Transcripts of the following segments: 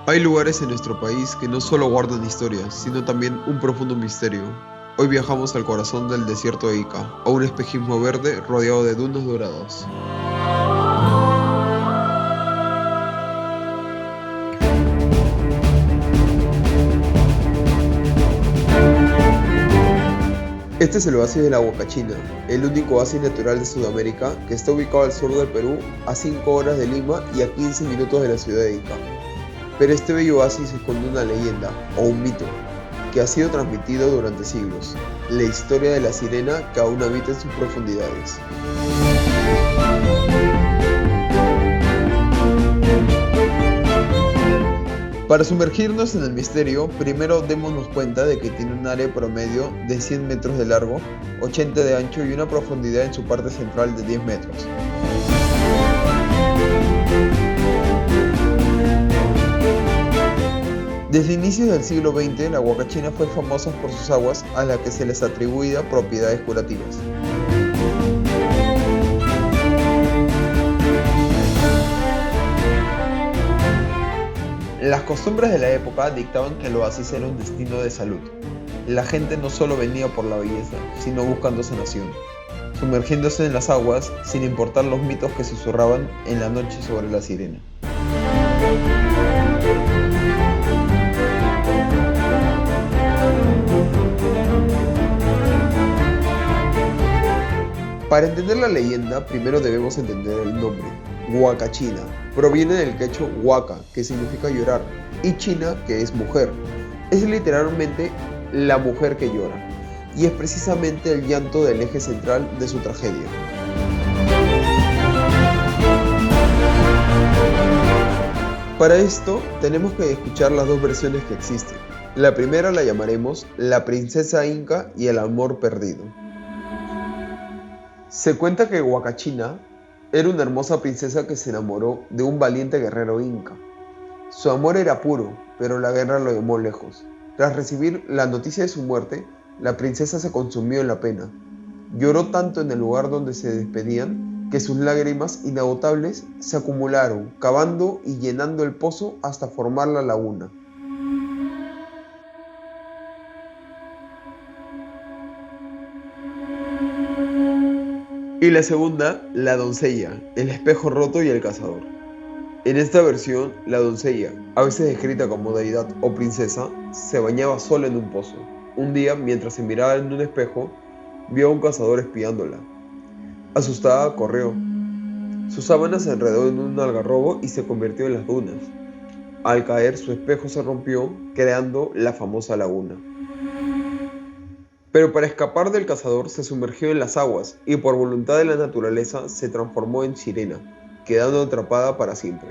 Hay lugares en nuestro país que no solo guardan historias, sino también un profundo misterio. Hoy viajamos al corazón del desierto de Ica, a un espejismo verde rodeado de dunas doradas. Este es el oasis de la Huacachina, el único oasis natural de Sudamérica que está ubicado al sur del Perú, a 5 horas de Lima y a 15 minutos de la ciudad de Ica. Pero este bello oasis esconde una leyenda, o un mito, que ha sido transmitido durante siglos, la historia de la sirena que aún habita en sus profundidades. Para sumergirnos en el misterio, primero démonos cuenta de que tiene un área promedio de 100 metros de largo, 80 de ancho y una profundidad en su parte central de 10 metros. Desde inicios del siglo XX, la Huacachina fue famosa por sus aguas a las que se les atribuía propiedades curativas. Las costumbres de la época dictaban que el oasis era un destino de salud. La gente no solo venía por la belleza, sino buscando sanación, sumergiéndose en las aguas sin importar los mitos que susurraban en la noche sobre la sirena. Para entender la leyenda, primero debemos entender el nombre. Huacachina proviene del quechua huaca, que significa llorar, y china, que es mujer. Es literalmente la mujer que llora, y es precisamente el llanto del eje central de su tragedia. Para esto, tenemos que escuchar las dos versiones que existen. La primera la llamaremos La princesa inca y el amor perdido. Se cuenta que Huacachina era una hermosa princesa que se enamoró de un valiente guerrero inca. Su amor era puro, pero la guerra lo llamó lejos. Tras recibir la noticia de su muerte, la princesa se consumió en la pena. Lloró tanto en el lugar donde se despedían que sus lágrimas inagotables se acumularon, cavando y llenando el pozo hasta formar la laguna. Y la segunda, la doncella, el espejo roto y el cazador. En esta versión, la doncella, a veces descrita como deidad o princesa, se bañaba sola en un pozo. Un día, mientras se miraba en un espejo, vio a un cazador espiándola. Asustada, corrió. Su sábana se enredó en un algarrobo y se convirtió en las dunas. Al caer, su espejo se rompió, creando la famosa laguna. Pero para escapar del cazador se sumergió en las aguas y por voluntad de la naturaleza se transformó en sirena, quedando atrapada para siempre.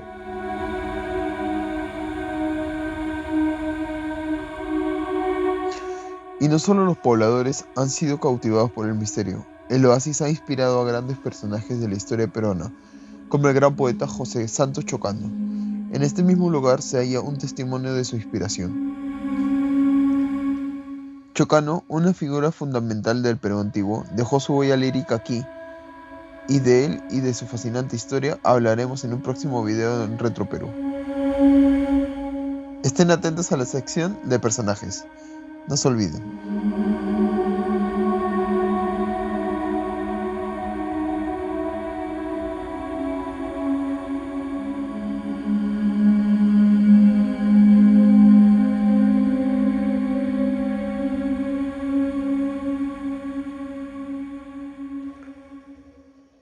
Y no solo los pobladores han sido cautivados por el misterio, el oasis ha inspirado a grandes personajes de la historia peruana, como el gran poeta José Santos Chocano. En este mismo lugar se halla un testimonio de su inspiración. Chocano, una figura fundamental del Perú antiguo, dejó su huella lírica aquí, y de él y de su fascinante historia hablaremos en un próximo video en Retro Perú. Estén atentos a la sección de personajes. No se olviden.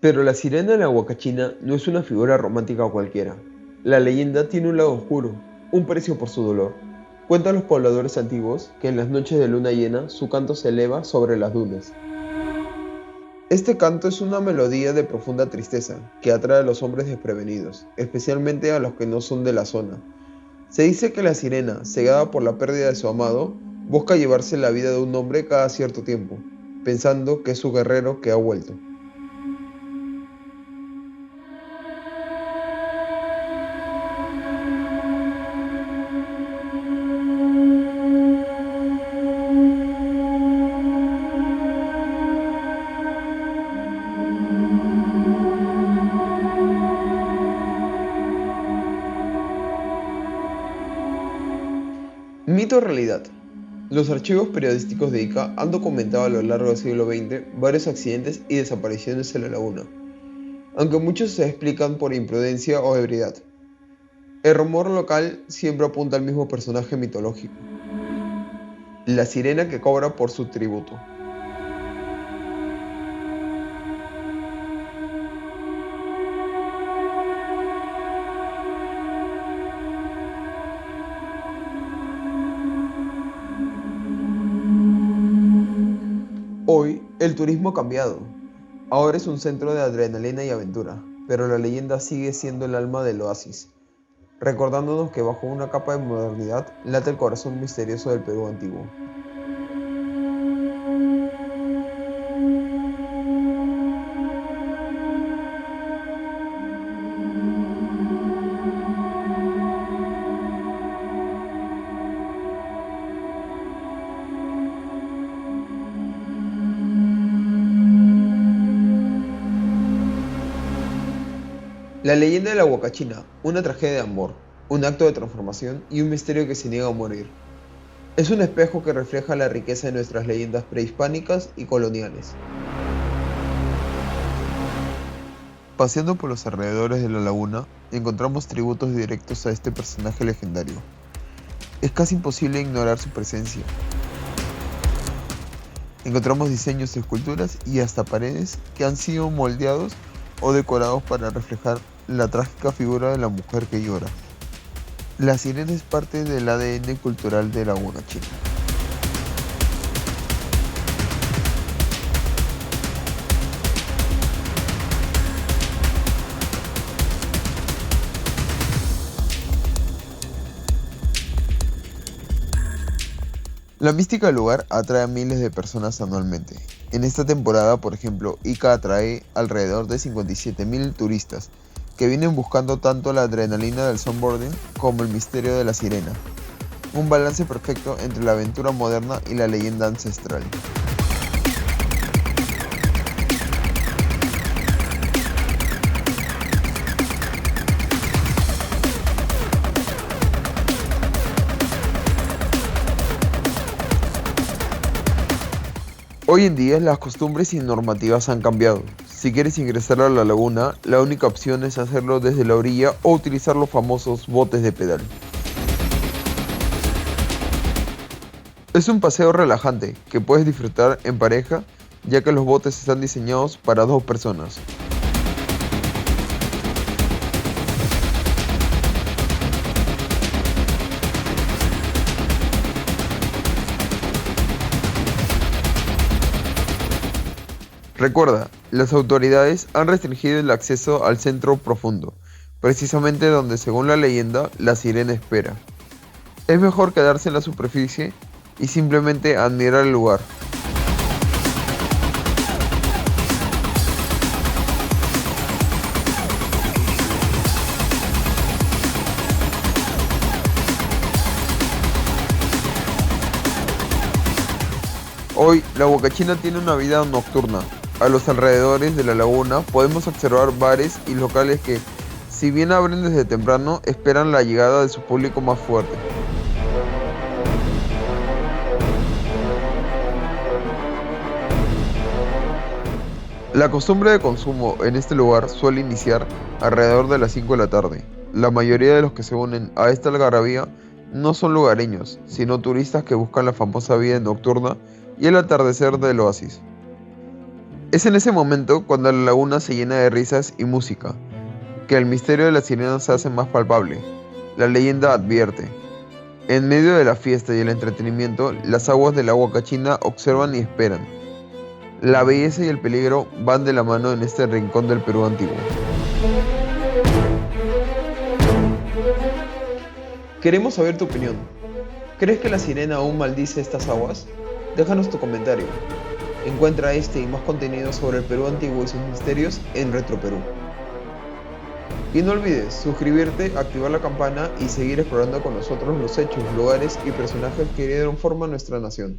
Pero la sirena de la Huacachina no es una figura romántica cualquiera. La leyenda tiene un lado oscuro, un precio por su dolor. Cuentan los pobladores antiguos que en las noches de luna llena su canto se eleva sobre las dunas. Este canto es una melodía de profunda tristeza que atrae a los hombres desprevenidos, especialmente a los que no son de la zona. Se dice que la sirena, cegada por la pérdida de su amado, busca llevarse la vida de un hombre cada cierto tiempo, pensando que es su guerrero que ha vuelto. Mito o realidad. Los archivos periodísticos de Ica han documentado a lo largo del siglo XX varios accidentes y desapariciones en la laguna, aunque muchos se explican por imprudencia o ebriedad. El rumor local siempre apunta al mismo personaje mitológico, la sirena que cobra por su tributo. Hoy, el turismo ha cambiado. Ahora es un centro de adrenalina y aventura, pero la leyenda sigue siendo el alma del oasis, recordándonos que bajo una capa de modernidad late el corazón misterioso del Perú antiguo. La leyenda de la Huacachina, una tragedia de amor, un acto de transformación y un misterio que se niega a morir. Es un espejo que refleja la riqueza de nuestras leyendas prehispánicas y coloniales. Paseando por los alrededores de la laguna, encontramos tributos directos a este personaje legendario. Es casi imposible ignorar su presencia. Encontramos diseños, esculturas y hasta paredes que han sido moldeados o decorados para reflejar la trágica figura de la mujer que llora. La sirena es parte del ADN cultural de la Huacachina. La mística del lugar atrae a miles de personas anualmente. En esta temporada, por ejemplo, Ica atrae alrededor de 57.000 turistas, que vienen buscando tanto la adrenalina del snowboarding como el misterio de la sirena. Un balance perfecto entre la aventura moderna y la leyenda ancestral. Hoy en día las costumbres y normativas han cambiado. Si quieres ingresar a la laguna, la única opción es hacerlo desde la orilla o utilizar los famosos botes de pedal. Es un paseo relajante que puedes disfrutar en pareja, ya que los botes están diseñados para 2 personas. Recuerda, las autoridades han restringido el acceso al centro profundo, precisamente donde, según la leyenda, la sirena espera. Es mejor quedarse en la superficie y simplemente admirar el lugar. Hoy, la Huacachina tiene una vida nocturna. A los alrededores de la laguna podemos observar bares y locales que, si bien abren desde temprano, esperan la llegada de su público más fuerte. La costumbre de consumo en este lugar suele iniciar alrededor de las 5 de la tarde. La mayoría de los que se unen a esta algarabía no son lugareños, sino turistas que buscan la famosa vida nocturna y el atardecer del oasis. Es en ese momento cuando la laguna se llena de risas y música, que el misterio de la sirena se hace más palpable. La leyenda advierte: en medio de la fiesta y el entretenimiento, las aguas de la Huacachina observan y esperan. La belleza y el peligro van de la mano en este rincón del Perú antiguo. Queremos saber tu opinión. ¿Crees que la sirena aún maldice estas aguas? Déjanos tu comentario. Encuentra este y más contenido sobre el Perú antiguo y sus misterios en RetroPerú. Y no olvides suscribirte, activar la campana y seguir explorando con nosotros los hechos, lugares y personajes que dieron forma a nuestra nación.